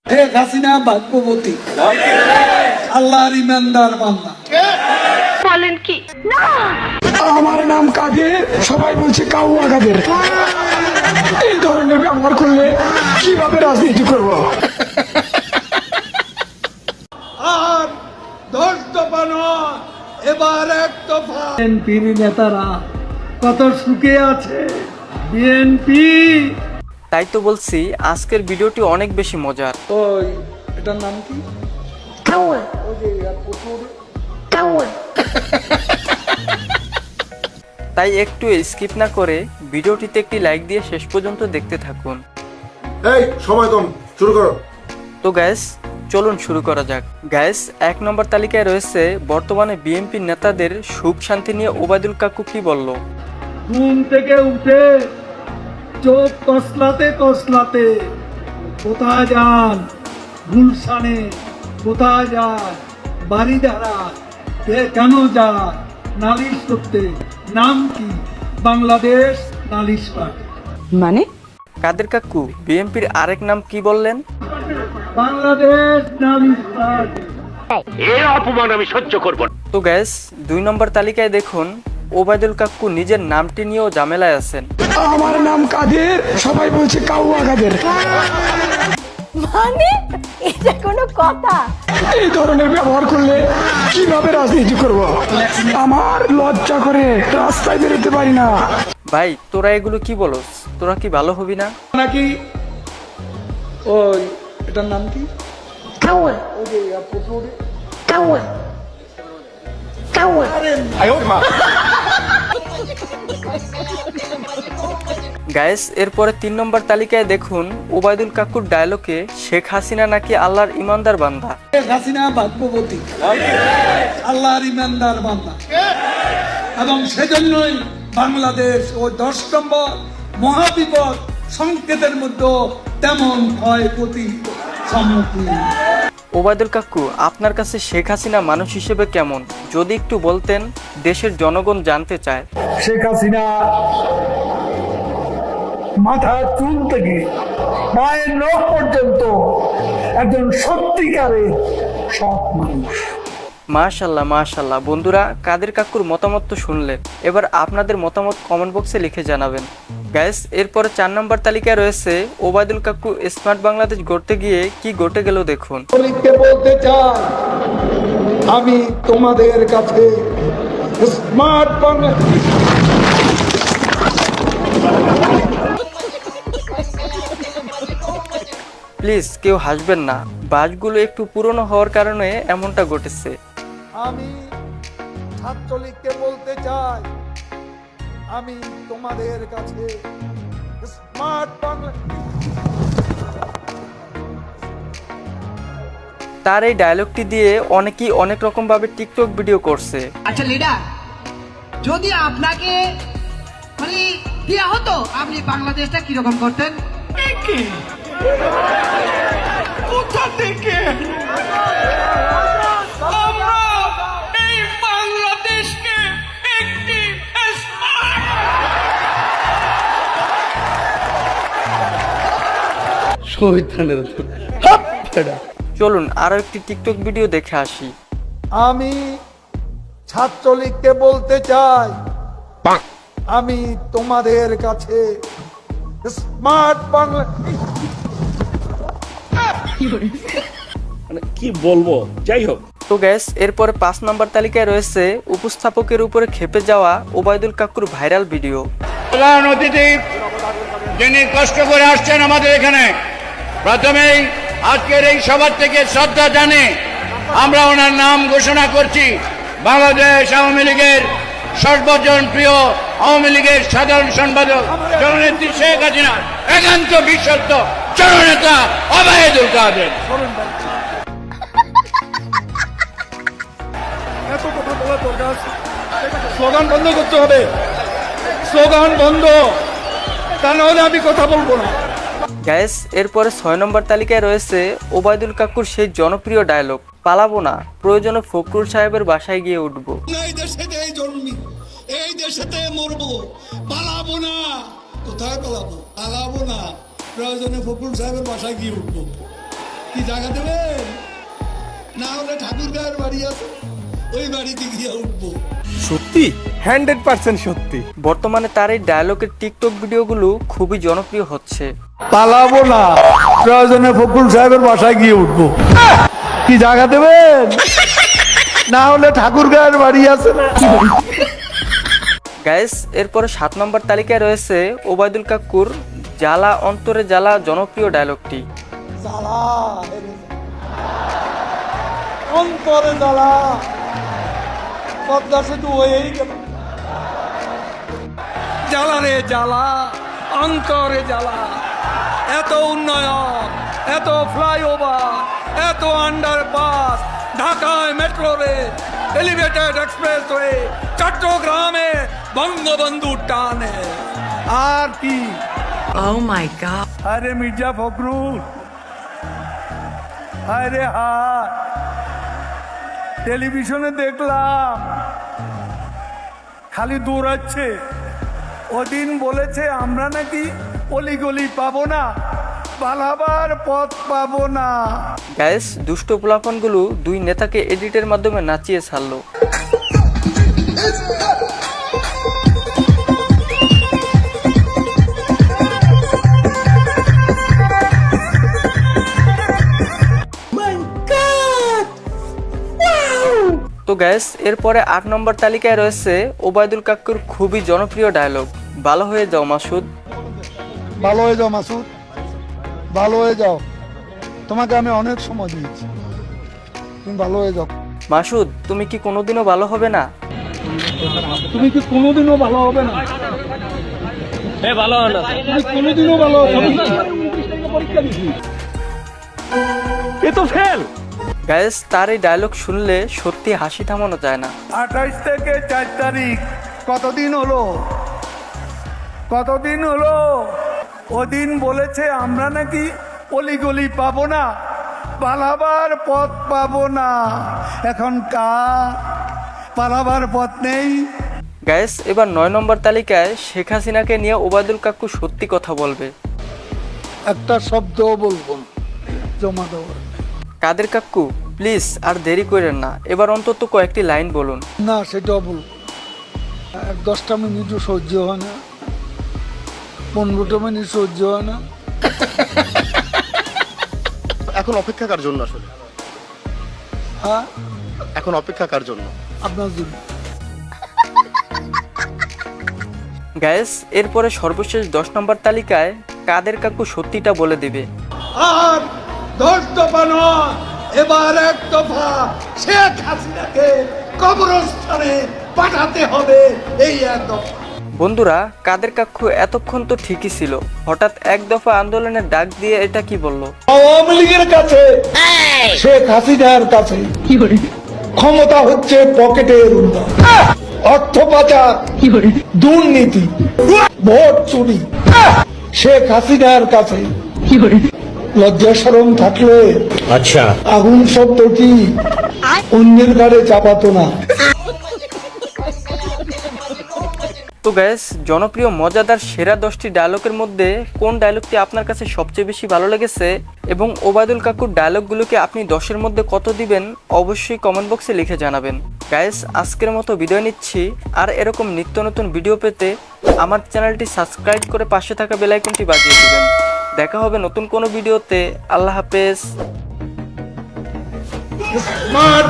শেখ হাসিনা ভাগ্যবতী, আল্লাহর ইমানদার বান্দা। বলেন কি? না, আমার নাম কাদের, সবাই বলছে কাউয়া কাদের। এই ধরনের ব্যবহার করলে কিভাবে রাজনীতি করব? আর 10 দফা নয়, এবার 1 দফা। বিএনপির নেতারা কত সুখে আছে। বিএনপি তাই তো বলছি আজকের ভিডিওটি অনেক বেশি মজার। ওই এটার নাম কি? ওই যে পুকুর। তাই একটু স্কিপ না করে ভিডিওটিতে একটি লাইক দিয়ে শেষ পর্যন্ত দেখতে থাকুন। এই সময় কম, শুরু করো। তো গ্যাস চলুন শুরু করা যাক। গ্যাস 1 নম্বর তালিকায় রয়েছে বর্তমানে বিএনপি নেতাদের সুখ শান্তি নিয়ে ওবায়দুল কাকু কি বলল। ঘুম থেকে উঠে চোখ কসলাতে কসলাতে কোথায় যান? গুলশানে। কোথায় যান? বাড়িধারা। কেন যান? নালিশ করতে। নাম কি? বাংলাদেশ নালিশ পার্টি। মানে কাদের কাকু বিএনপির আরেক নাম কি বললেন? বাংলাদেশ নালিশ পার্টি। তো গ্যাস 2 নম্বর তালিকায় দেখুন ওবায়দুল কাকু নিজের নামটি নিয়েও ঝামেলায় আছেন। আমার নাম কাদের, সবাই বলছে কাউয়া কাদের। মানে এটা কোনো কথা? এই ধরনের ব্যবহার করলে কিভাবে রাজনীতি করব? আমার লজ্জা করে, রাস্তায় বেরোতে পারি না। ভাই তোরা এগুলো কি বলস? তোরা কি ভালো হবি না? নাকি ওই এটার নাম কি? ওই যে পুকুর। গাইস এরপরে 3 নম্বর তালিকায় দেখুন ওবায়দুল কাকুর ডায়লগে শেখ হাসিনা নাকি আল্লাহর ইমানদার বান্দা। শেখ হাসিনা ভাগ্যবতী, আল্লাহর ইমানদার বান্দা। এবং সেজন্যই বাংলাদেশ ও 10 নম্বর মহাবিপদ সংকেতের মধ্যে তেমন ক্ষয়ক্ষতি সম্মুখীন। ওবায়দুল কাকু আপনার কাছে শেখ হাসিনা মানুষ হিসেবে কেমন যদি একটু বলতেন, দেশের জনগণ জানতে চায়। শেখ হাসিনা মাথা চুল থেকে পায়ের নখ পর্যন্ত একজন সত্যিকারের সৎ মানুষ। মাশাল্লাহ মাশাল্লাহ। বন্ধুরা কাদের কাকুর মতামত তো শুনলেন, এবার আপনাদের মতামত কমেন্ট বক্সে লিখে জানাবেন। গাইস এরপরে 4 নম্বর তালিকায় রয়েছে ওবায়দুল কাকু স্মার্ট বাংলাদেশ গড়তে গিয়ে কি ঘটে গেল দেখুন। বলতে চাই আমি তোমাদের কাছে স্মার্ট বাংলাদেশ। প্লিজ কেউ হাসবেন না, বাসগুলো একটু পুরনো হওয়ার কারণে এমনটা ঘটেছে। আমি ছাত্রলীগকে বলতে চাই আমি তোমাদের কাছে স্মার্ট বাংলাদেশ। তার এই ডায়লগটি দিয়ে অনেকেই অনেক রকম ভাবে টিকটক ভিডিও করছে। আচ্ছা লিডার, যদি আপনাকে মানে দেয়া হতো আপনি বাংলাদেশটা কিরকম করতেন? কোথা থেকে আমরা এই বাংলাদেশকে একটি চলুন আরো একটি টিকটক ভিডিও দেখে আসি। আমি ছাত্রলীগকে বলতে চাই আমি তোমাদের কাছে স্মার্ট বাংলাদেশ। কি বলবো, যাই হোক। তো গ্যাস এরপরে 5 নম্বর তালিকায় রয়েছে উপস্থাপকের উপরে খেপে যাওয়া ওবায়দুল কাকুর ভাইরাল ভিডিও। প্রধান অতিথি যিনি কষ্ট করে আসছেন আমাদের এখানে, প্রথমেই আজকের এই সভা থেকে শ্রদ্ধা জানে আমরা ওনার নাম ঘোষণা করছি। বাংলাদেশ আওয়ামী লীগের সর্বজন প্রিয় আওয়ামী লীগের সাধারণ সম্পাদক জননেত্রী শেখ হাসিনা একান্ত বিশ্বস্ত জননেতা ওবায়দুল কাদের। স্লোগান বন্ধ করতে হবে, স্লোগান বন্ধ, তা নাহলে আমি কথা বলবো না। গ্যাস এরপরে 6 নম্বর তালিকায় রয়েছে ওবায়দুল কাকুর সেই জনপ্রিয় ডায়লগ, পালাবো না, প্রয়োজনে ফখরুল সাহেবের বাসায় গিয়ে উঠবো। এই দেশেতেই জন্মি, এই দেশেতে মরবো, পালাবো না। কোথায় পালাবো? পালাবো না, প্রয়োজনে ফখরুল সাহেবের বাসায় গিয়ে উঠবো। কি জায়গা দেবেন? না হলে ঠাকুর গায়ের বাড়ি আছে, ওই বাড়িতে গিয়ে উঠবো। সত্যি 100% সত্যি। বর্তমানে তার এই ডায়লগের টিকটক ভিডিওগুলো খুবই জনপ্রিয় হচ্ছে। পালাবো না, প্রয়োজনে ফখরুল সাহেবের বাসায় গিয়ে উঠবো। কি জায়গা দেবেন? না হলে ঠাকুর গায়ের বাড়ি আছে না। গাইস, এরপরে 7 নম্বর তালিকায় রয়েছে ওবায়দুল কাকুর জ্বালা অন্তরে জ্বালা জনপ্রিয় ডায়লগটি। জ্বালা অন্তরে জ্বালা, পদ্মা সেতু হয়েই গেল। জ্বালা রে জ্বালা, অন্তরে জ্বালা। এত উন্নয়ন, এত ফ্লাইওভার, এত আন্ডারপাস, ঢাকায় মেট্রো রেল, এলিভেটেড এক্সপ্রেসওয়ে, চট্টগ্রামে বঙ্গবন্ধু টানে। আর কি? আরে মির্জা ফখরুল, আরে হায়, টেলিভিশনে দেখলাম খালি দৌড়াচ্ছে। ওদিন বলেছে আমরা নাকি অলিগলি পাবো না, পালাবার পথ পাবো না। গাইস, দুষ্ট পোলাপানগুলো দুই নেতাকে এডিটের মাধ্যমে নাচিয়ে ছাড়লো। তো গ্যাস, এরপরে 8 নম্বর তালিকায় রয়েছে ওবায়দুল কাকুর খুবই জনপ্রিয় ডায়লগ, ভালো হয়ে যাও মাসুদ। ভালো হয়ে যাও মাসুদ, ভালো হয়ে যাও, তোমাকে আমি অনেক সময় দিয়েছি, তুমি ভালো হয়ে যাও। মাসুদ, তুমি কি কোনোদিনও ভালো হবে না? তুমি কি কোনোদিনও ভালো হবে না? ভালো না তুমি কোনোদিনও ভালো হবে না। এ তো ফেল। গাইস, তার এই ডায়লগ শুনলে সত্যি হাসি থামানো যায় না। 28 থেকে 4 তারিখ কতদিন হলো? কতদিন হলো? ওদিন বলেছে আমরা নাকি অলিগলি পাবো না, পালাবার পথ পাবো না। এখন পালাবার পথ নেই। গাইস, এবার 9 নম্বর তালিকায় শেখ হাসিনাকে নিয়ে ওবায়দুল কাকু সত্যি কথা বলবে। একটা শব্দও বলবো না, জমা দেওয়ার। কাদের কাকু, প্লিজ আর দেরি করেন না, এবার অন্তত কয়েকটি লাইন বলুন। না, সেটাও বলবো। 10টা মিনিটও সহ্য হয় না, 15টা মিনিট সহ্য হয় না। এখন অপেক্ষা কার জন্য আসলে? হ্যাঁ, এখন অপেক্ষা কার জন্য? আপনার জন্য। গাইস, এরপরে সর্বশেষ 10 নম্বর তালিকায় কাদের কাকু সত্যিটা বলে দিবে। আর 10 দফা নয়, এবার 1 দফা শেখ হাসিনাকে কবরস্থানে পাঠাতে হবে, এই 1 দফা। বন্ধুরা, কাদের কাকু এতক্ষণ তো ঠিকই ছিল, হঠাৎ 1 দফা আন্দোলনের ডাক দিয়ে এটা কি বললো? আওয়ামী লীগের কাছে, শেখ হাসিনার কাছে ক্ষমতা হচ্ছে পকেটের উন্নয়ন, অর্থ পাচার, দুর্নীতি, ভোট চুরি। শেখ হাসিনার কাছে লজ্জা শরম থাকলে আচ্ছা, আগুন শব্দটি অন্যের ঘাড়ে চাপাতো না। তো গ্যাস, জনপ্রিয় মজাদার সেরা 10টি ডায়লগের মধ্যে কোন ডায়লগটি আপনার কাছে সবচেয়ে বেশি ভালো লেগেছে এবং ওবায়দুল কাকুর ডায়লগগুলোকে আপনি 10-এর মধ্যে কত দিবেন অবশ্যই কমেন্ট বক্সে লিখে জানাবেন। গাইস, আজকের মতো বিদায় নিচ্ছি। আর এরকম নিত্য নতুন ভিডিও পেতে আমার চ্যানেলটি সাবস্ক্রাইব করে পাশে থাকা বেল আইকনটি বাজিয়ে দিবেন। দেখা হবে নতুন কোনো ভিডিওতে। আল্লাহ হাফেজ। স্মার্ট